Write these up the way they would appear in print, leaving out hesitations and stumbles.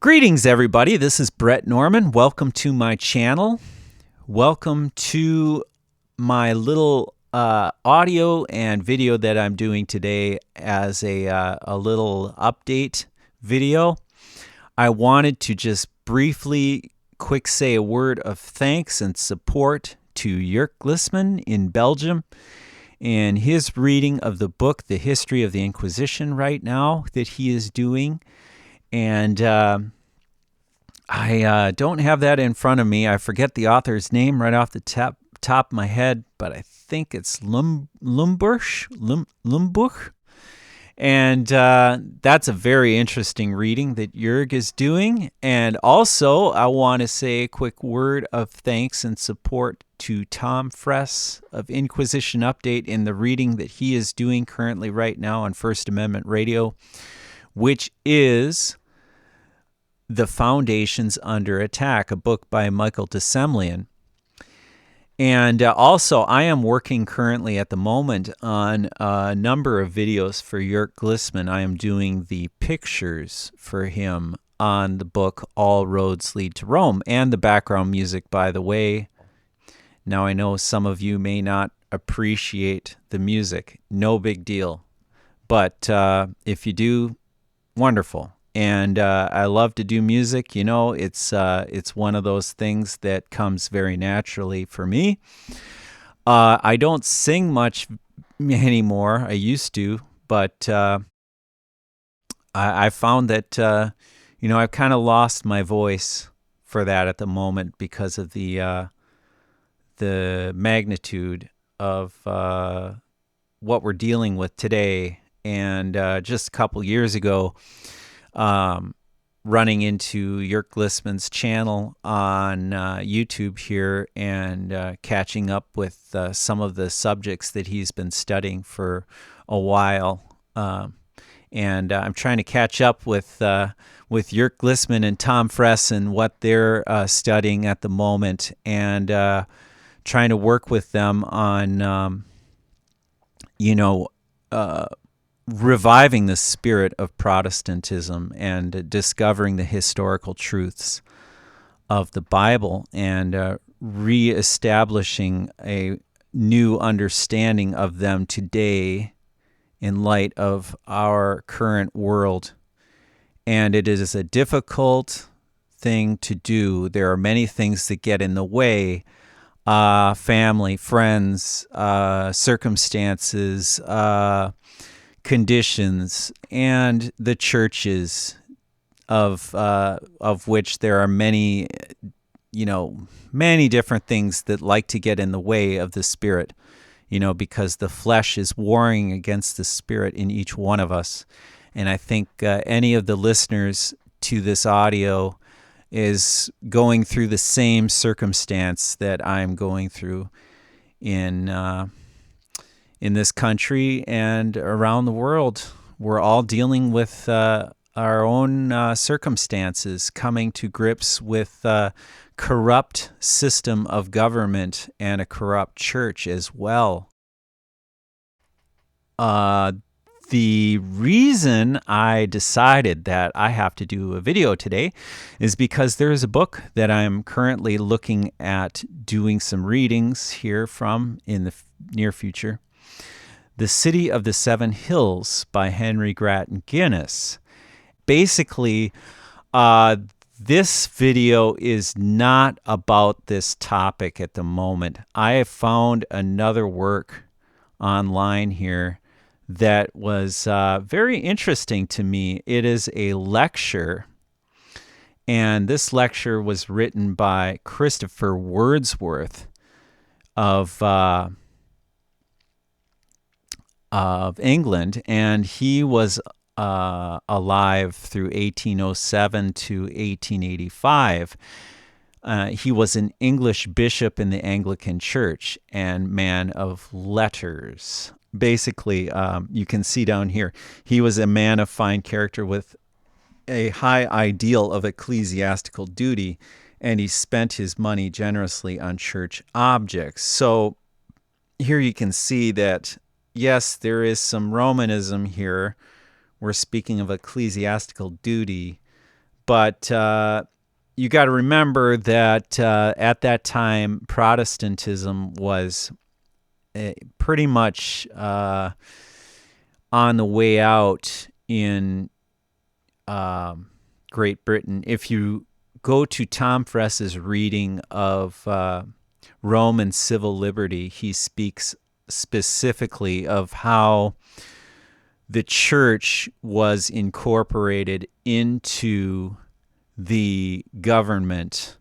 Greetings, everybody. This is Brett Norman. Welcome to my channel. Welcome to my little audio and video that I'm doing today as a little update video. I wanted to just briefly quick say a word of thanks and support to Jörg Glismann in Belgium and his reading of the book, The History of the Inquisition, right now that he is doing. And I don't have that in front of me. I forget the author's name right off the top of my head, but I think it's Lumbusch. And that's a very interesting reading that Jörg is doing. And also, I want to say a quick word of thanks and support to Tom Fress of Inquisition Update in the reading that he is doing currently right now on First Amendment Radio, which is The Foundations Under Attack, a book by Michael de Semlyen. And also, I am working currently at the moment on a number of videos for Jörg Glismann. I am doing the pictures for him on the book All Roads Lead to Rome, and the background music, by the way. Now, I know some of you may not appreciate the music. No big deal. But if you do, wonderful. And I love to do music. You know, it's one of those things that comes very naturally for me. I don't sing much anymore. I used to, but I found that I've kind of lost my voice for that at the moment because of the magnitude of what we're dealing with today. And just a couple years ago, running into Jörg Glismann's channel on YouTube here and catching up with some of the subjects that he's been studying for a while. And I'm trying to catch up with Jörg Glismann and Tom Fress and what they're studying at the moment, and trying to work with them on, reviving the spirit of Protestantism and discovering the historical truths of the Bible and reestablishing a new understanding of them today in light of our current world. And it is a difficult thing to do. There are many things that get in the way. Family, friends, circumstances, conditions, and the churches of which there are many different things that like to get in the way of the Spirit, because the flesh is warring against the Spirit in each one of us. And I think any of the listeners to this audio is going through the same circumstance that I'm going through in this country and around the world. We're all dealing with our own circumstances, coming to grips with a corrupt system of government and a corrupt church as well. The reason I decided that I have to do a video today is because there is a book that I'm currently looking at doing some readings here from in the near future. The City of the Seven Hills by Henry Grattan Guinness. Basically, this video is not about this topic at the moment. I have found another work online here that was very interesting to me. It is a lecture, and this lecture was written by Christopher Wordsworth of England, and he was alive through 1807 to 1885. He was an English bishop in the Anglican Church and man of letters. Basically, you can see down here, he was a man of fine character with a high ideal of ecclesiastical duty, and he spent his money generously on church objects. So here you can see that, yes, there is some Romanism here. We're speaking of ecclesiastical duty, But you got to remember that at that time, Protestantism was pretty much on the way out in Great Britain. If you go to Tom Fress's reading of Roman civil liberty, he speaks specifically of how the church was incorporated into the government,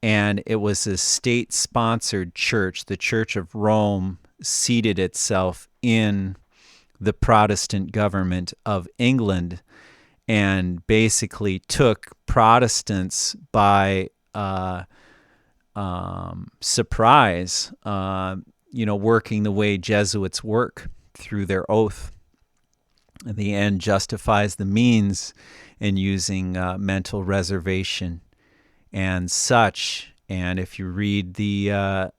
and it was a state-sponsored church. The Church of Rome seated itself in the Protestant government of England and basically took Protestants by surprise, working the way Jesuits work through their oath. The end justifies the means in using mental reservation and such. And if you read the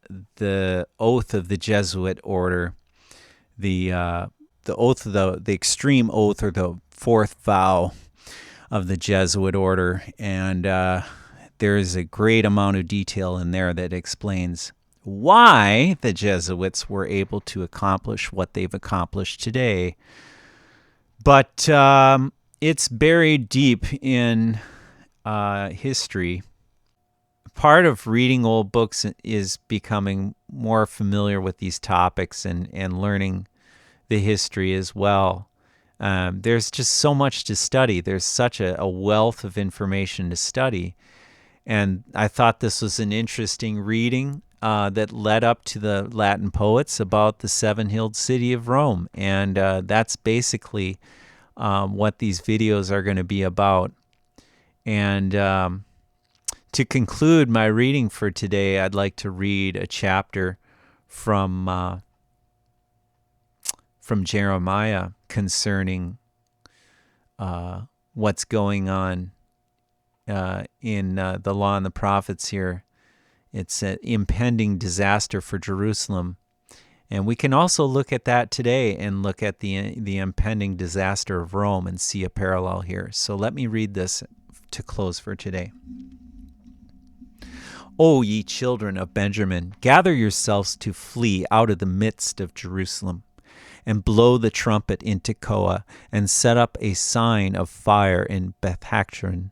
oath of the Jesuit order, the oath of the extreme oath, or the fourth vow of the Jesuit order, and there is a great amount of detail in there that explains why the Jesuits were able to accomplish what they've accomplished today. But it's buried deep in history. Part of reading old books is becoming more familiar with these topics and learning the history as well. There's just so much to study. There's such a wealth of information to study. And I thought this was an interesting reading that led up to the Latin poets about the seven-hilled city of Rome. And that's basically what these videos are going to be about. And to conclude my reading for today, I'd like to read a chapter from Jeremiah concerning what's going on in the Law and the Prophets here. It's an impending disaster for Jerusalem. And we can also look at that today and look at the impending disaster of Rome and see a parallel here. So let me read this to close for today. O ye children of Benjamin, gather yourselves to flee out of the midst of Jerusalem, and blow the trumpet in Tekoa, and set up a sign of fire in Bethhaccherem.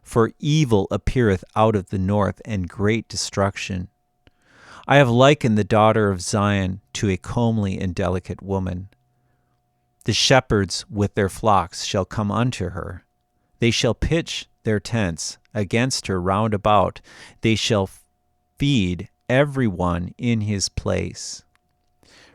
For evil appeareth out of the north, and great destruction. I have likened the daughter of Zion to a comely and delicate woman. The shepherds with their flocks shall come unto her. They shall pitch their tents against her round about. They shall feed every one in his place.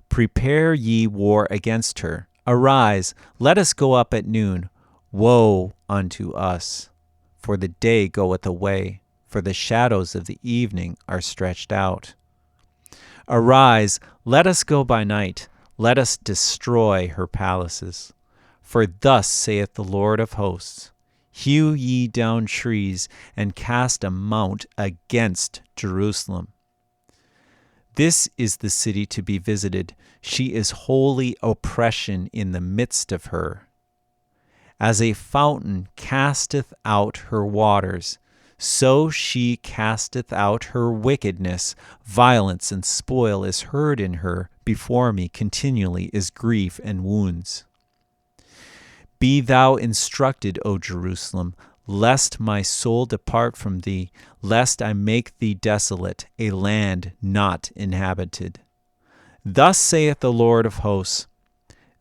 Prepare ye war against her. Arise, let us go up at noon. Woe unto us! For the day goeth away, for the shadows of the evening are stretched out. Arise, let us go by night. Let us destroy her palaces. For thus saith the Lord of hosts, hew ye down trees, and cast a mount against Jerusalem. This is the city to be visited. She is holy oppression in the midst of her. As a fountain casteth out her waters, so she casteth out her wickedness. Violence and spoil is heard in her. Before me continually is grief and wounds. Be thou instructed, O Jerusalem, lest my soul depart from thee, lest I make thee desolate, a land not inhabited. Thus saith the Lord of hosts,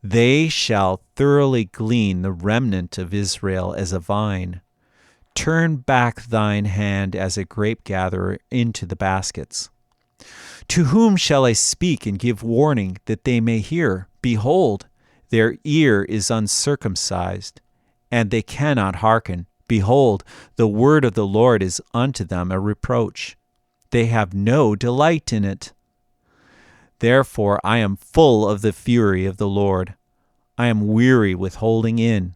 they shall thoroughly glean the remnant of Israel as a vine. Turn back thine hand as a grape gatherer into the baskets. To whom shall I speak and give warning that they may hear? Behold, their ear is uncircumcised, and they cannot hearken. Behold, the word of the Lord is unto them a reproach. They have no delight in it. Therefore I am full of the fury of the Lord. I am weary with holding in.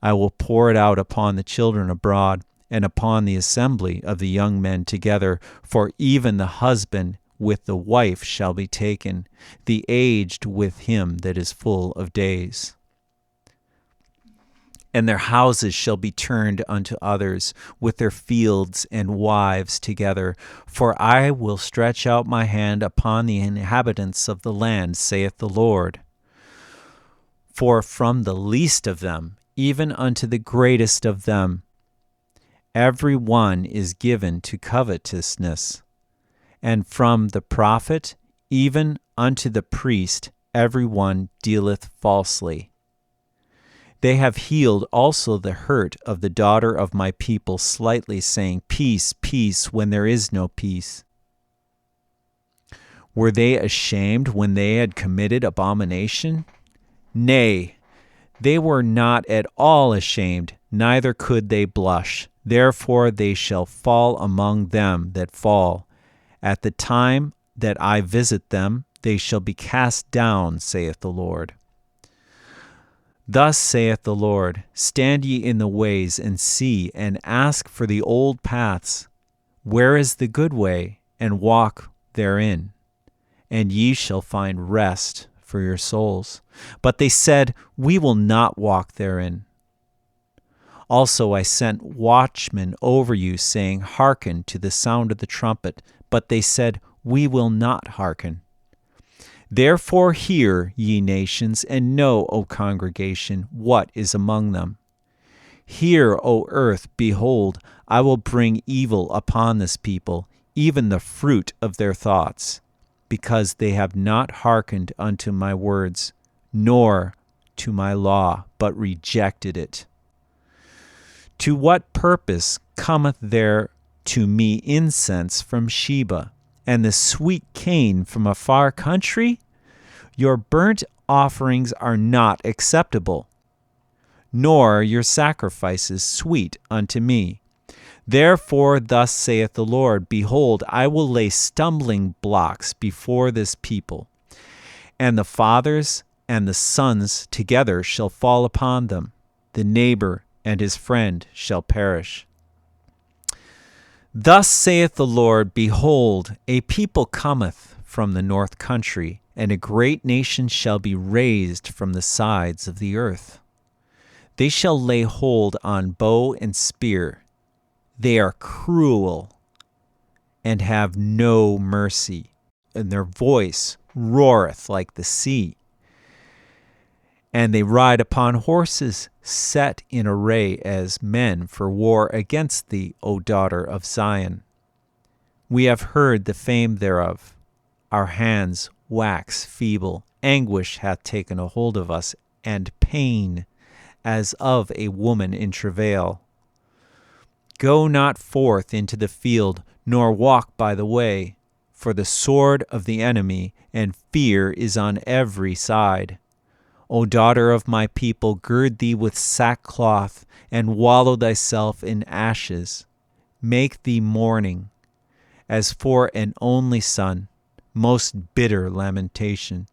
I will pour it out upon the children abroad, and upon the assembly of the young men together. For even the husband with the wife shall be taken, the aged with him that is full of days. And their houses shall be turned unto others, with their fields and wives together. For I will stretch out my hand upon the inhabitants of the land, saith the Lord. For from the least of them, even unto the greatest of them, every one is given to covetousness. And from the prophet, even unto the priest, every one dealeth falsely. They have healed also the hurt of the daughter of my people slightly, saying, Peace, peace, when there is no peace. Were they ashamed when they had committed abomination? Nay, they were not at all ashamed, neither could they blush. Therefore they shall fall among them that fall. At the time that I visit them, they shall be cast down, saith the Lord. Thus saith the Lord, Stand ye in the ways, and see, and ask for the old paths. Where is the good way? And walk therein, and ye shall find rest for your souls. But they said, We will not walk therein. Also I sent watchmen over you, saying, Hearken to the sound of the trumpet. But they said, We will not hearken. Therefore hear, ye nations, and know, O congregation, what is among them. Hear, O earth, behold, I will bring evil upon this people, even the fruit of their thoughts, because they have not hearkened unto my words, nor to my law, but rejected it. To what purpose cometh there to me incense from Sheba, and the sweet cane from a far country? Your burnt offerings are not acceptable, nor your sacrifices sweet unto me. Therefore thus saith the Lord, Behold, I will lay stumbling blocks before this people, and the fathers and the sons together shall fall upon them. The neighbor and his friend shall perish. Thus saith the Lord, Behold, a people cometh from the north country, and a great nation shall be raised from the sides of the earth. They shall lay hold on bow and spear. They are cruel and have no mercy, and their voice roareth like the sea. And they ride upon horses set in array as men for war against thee, O daughter of Zion. We have heard the fame thereof. Our hands wax feeble. Anguish hath taken a hold of us, and pain as of a woman in travail. Go not forth into the field, nor walk by the way, for the sword of the enemy and fear is on every side. O daughter of my people, gird thee with sackcloth, and wallow thyself in ashes. Make thee mourning, as for an only son, most bitter lamentation,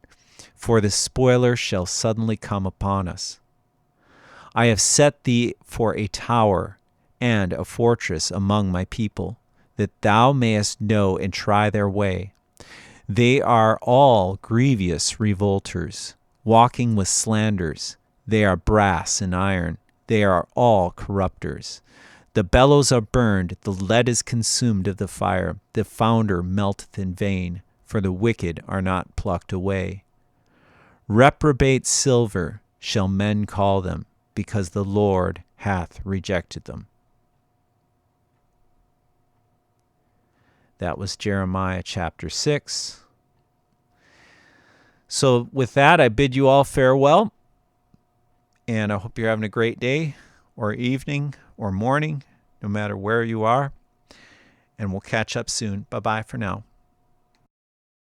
for the spoiler shall suddenly come upon us. I have set thee for a tower and a fortress among my people, that thou mayest know and try their way. They are all grievous revolters, walking with slanders. They are brass and iron. They are all corrupters. The bellows are burned, the lead is consumed of the fire. The founder melteth in vain, for the wicked are not plucked away. Reprobate silver shall men call them, because the Lord hath rejected them. That was Jeremiah chapter 6. So with that, I bid you all farewell, and I hope you're having a great day or evening or morning, no matter where you are, and we'll catch up soon. Bye-bye for now.